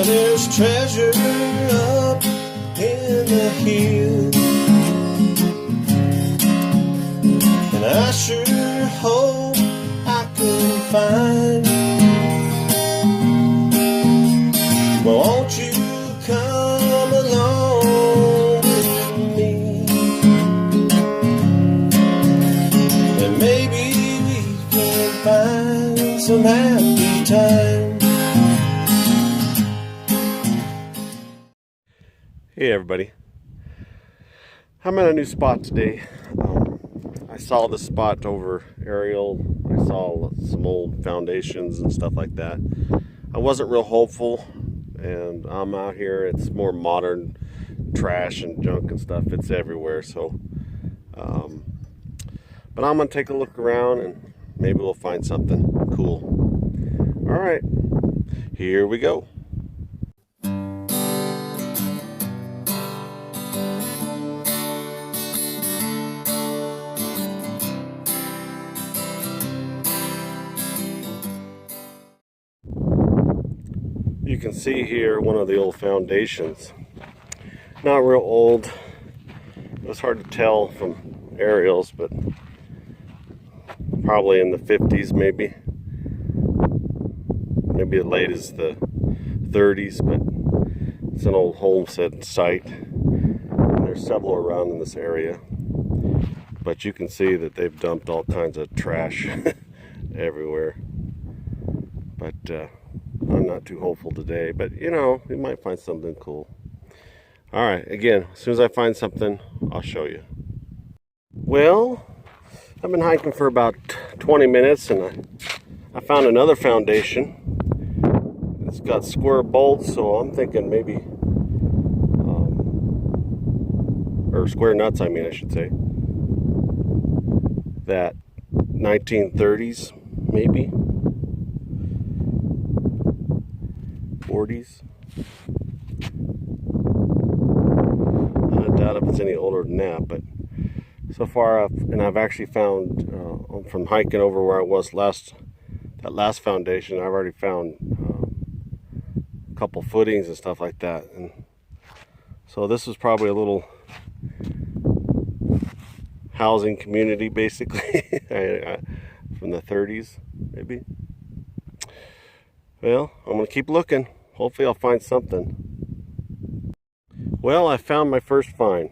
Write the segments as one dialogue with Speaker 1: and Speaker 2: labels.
Speaker 1: Where there's treasure up in the hills, and I sure hope I can find. Well, won't you come along with me, and maybe we can find some happy time.
Speaker 2: Hey everybody, I'm at a new spot today. I saw this spot over aerial. I saw some old foundations and stuff like that. I wasn't real hopeful, and I'm out here. It's more modern trash and junk and stuff. It's everywhere. So, but I'm gonna take a look around and maybe we'll find something cool. All right, here we go. You can see here one of the old foundations. Not real old. It was hard to tell from aerials, but probably in the 50s maybe. Maybe as late as the 30s, but it's an old homestead site. And there's several around in this area. But you can see that they've dumped all kinds of trash everywhere. But I'm not too hopeful today, but you know, we might find something cool. All right, again, as soon as I find something, I'll show you. Well, I've been hiking for about 20 minutes and I found another foundation. It's got square bolts, so I'm thinking maybe, or square nuts, I mean, I should say. That 1930s, maybe. 40s. I doubt if it's any older than that, but so far I've actually found from hiking over where I was that last foundation, I've already found a couple footings and stuff like that, and so this is probably a little housing community basically from the 30s maybe. Well, I'm gonna keep looking. Hopefully I'll find something. Well, I found my first find.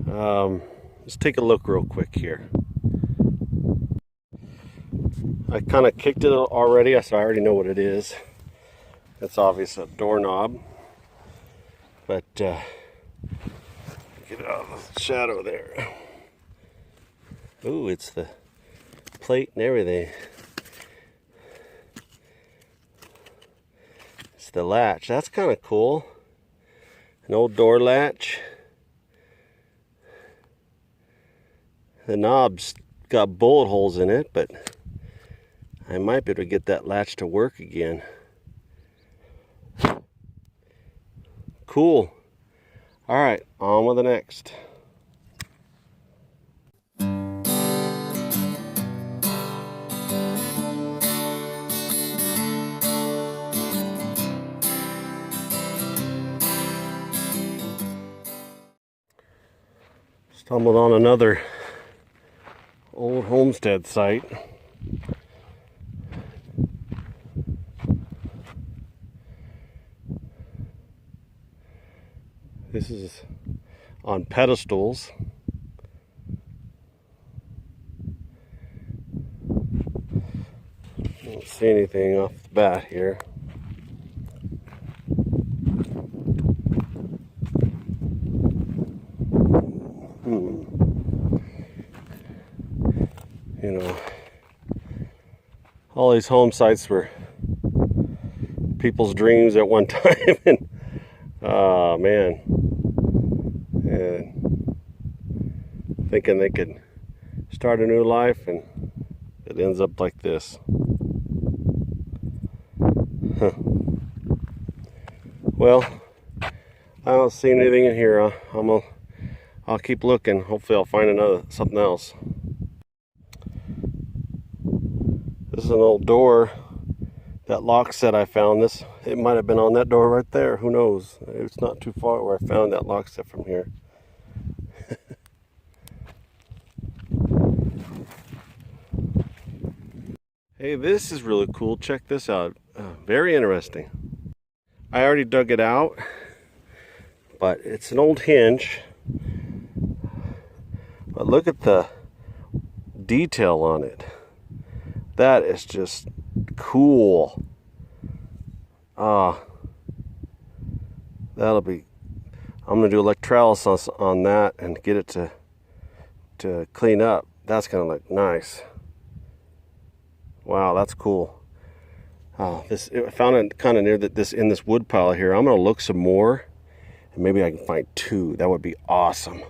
Speaker 2: Let's take a look real quick here. I kind of kicked it already, so I already know what it is. It's obviously a doorknob. But, get out of the shadow there. Ooh, it's the plate and everything. The latch, that's kind of cool. An old door latch. The knob's got bullet holes in it, but I might be able to get that latch to work again. Cool. All right, on with the next. Stumbled on another old homestead site. This is on pedestals. Don't see anything off the bat here. You know, all these home sites were people's dreams at one time, and oh man, and thinking they could start a new life, and it ends up like this. Huh. Well, I don't see anything in here. I'll keep looking. Hopefully I'll find something else. This is an old door that lock set I found, it might have been on that door right there. Who knows? It's not too far where I found that lock set from here. Hey, this is really cool. Check this out. Very interesting. I already dug it out, but it's an old hinge. But look at the detail on it. That is just cool. That'll be, I'm gonna do electrolysis on that and get it to clean up. That's gonna look nice. Wow, that's cool. I found it kind of near in this wood pile here. I'm gonna look some more, and maybe I can find two. That would be awesome.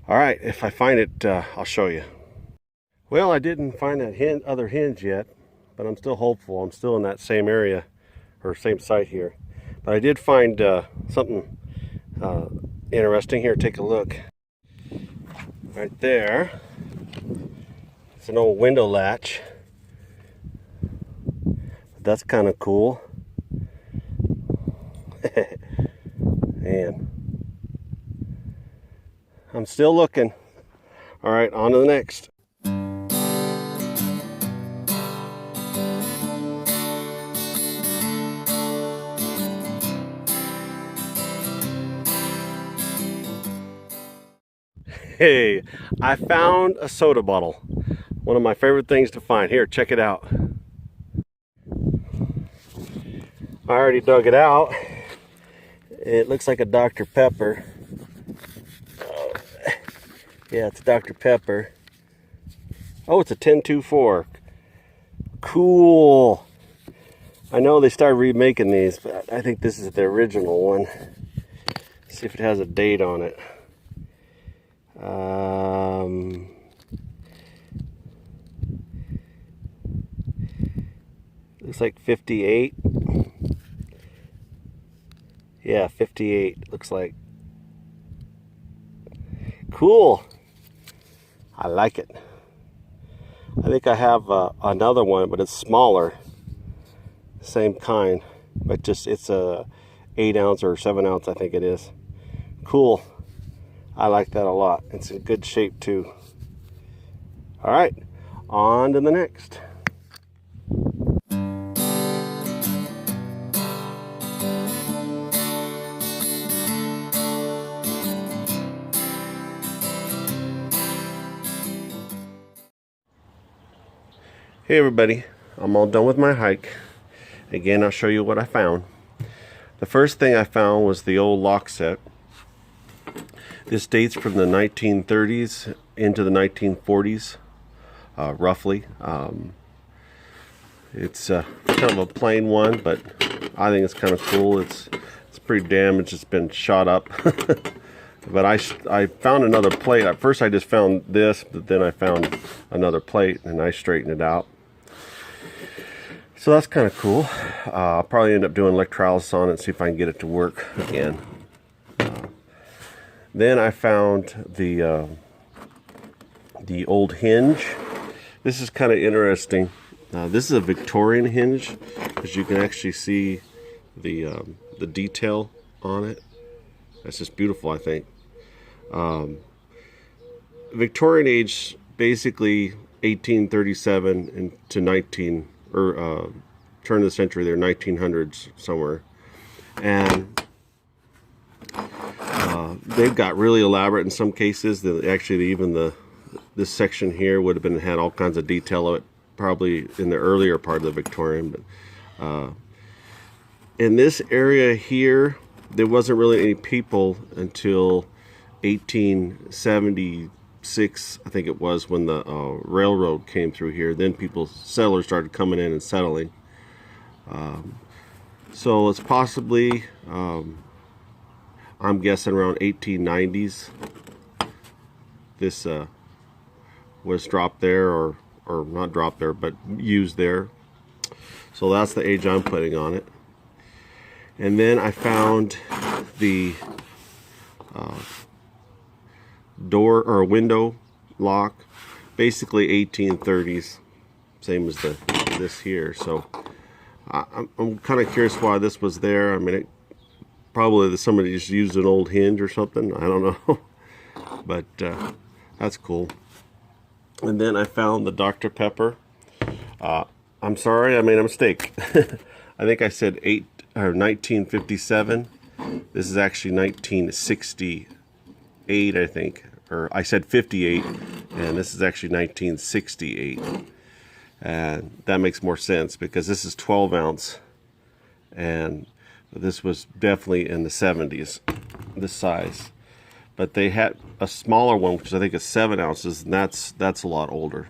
Speaker 2: All right, if I find it, I'll show you. Well, I didn't find that other hinge yet, but I'm still hopeful. I'm still in that same area, or same site here. But I did find something interesting here. Take a look. Right there. It's an old window latch. That's kind of cool. Man. I'm still looking. All right, on to the next. Hey, I found a soda bottle. One of my favorite things to find. Here, check it out. I already dug it out. It looks like a Dr. Pepper. Yeah, it's a Dr. Pepper. Oh, it's a 1024. Cool. I know they started remaking these, but I think this is the original one. Let's see if it has a date on it. Looks like 58. Yeah, 58 looks like. Cool. I like it. I think I have another one, but it's smaller. Same kind, but just it's a 8 ounce or 7 ounce, I think it is. Cool. I like that a lot. It's in good shape too. All right, on to the next. Hey everybody, I'm all done with my hike. Again, I'll show you what I found. The first thing I found was the old lock set. This dates from the 1930s into the 1940s, roughly. It's kind of a plain one, but I think it's kind of cool. It's pretty damaged. It's been shot up. But I found another plate. At first I just found this, but then I found another plate and I straightened it out. So that's kind of cool. I'll probably end up doing electrolysis on it and see if I can get it to work again. Then I found the old hinge. This is kind of interesting. This is a Victorian hinge, because you can actually see the detail on it. That's just beautiful, I think. Victorian age, basically 1837 into turn of the century there, 1900s somewhere, and they've got really elaborate in some cases. Actually, even this section here would have had all kinds of detail of it, probably in the earlier part of the Victorian. But in this area here, there wasn't really any people until 1876, I think it was, when the railroad came through here. Then settlers started coming in and settling. So it's possibly, I'm guessing around 1890s, this was dropped there, or not dropped there, but used there. So that's the age I'm putting on it. And then I found the door or window lock, basically 1830s, same as this here. So I'm kind of curious why this was there. I mean, probably somebody just used an old hinge or something. I don't know. But that's cool. And then I found the Dr. Pepper. I'm sorry, I made a mistake. I think I said 1957. This is actually 1968, I think. Or I said 58, and this is actually 1968. And that makes more sense because this is 12 ounce. And this was definitely in the 70s, this size. But they had a smaller one, which I think is 7 ounces, and that's a lot older.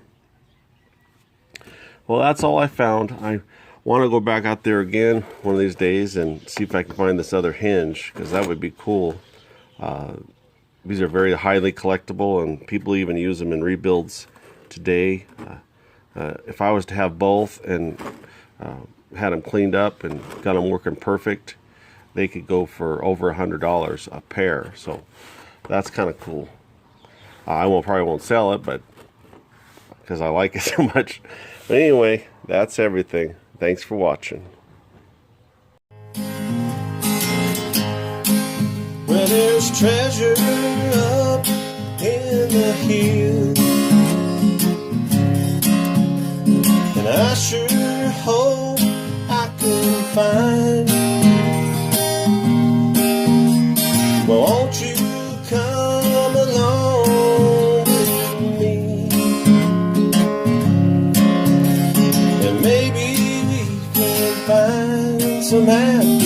Speaker 2: Well, that's all I found. I want to go back out there again one of these days and see if I can find this other hinge, because that would be cool. These are very highly collectible, and people even use them in rebuilds today. If I was to have both and had them cleaned up and got them working perfect, they could go for over $100 a pair. So that's kind of cool. I probably won't sell it, but because I like it so much. But anyway, that's everything. Thanks for watching.
Speaker 1: Where there's treasure up in the hills, and I sure hope I can find. Well, won't you come along with me, and maybe we can find some happiness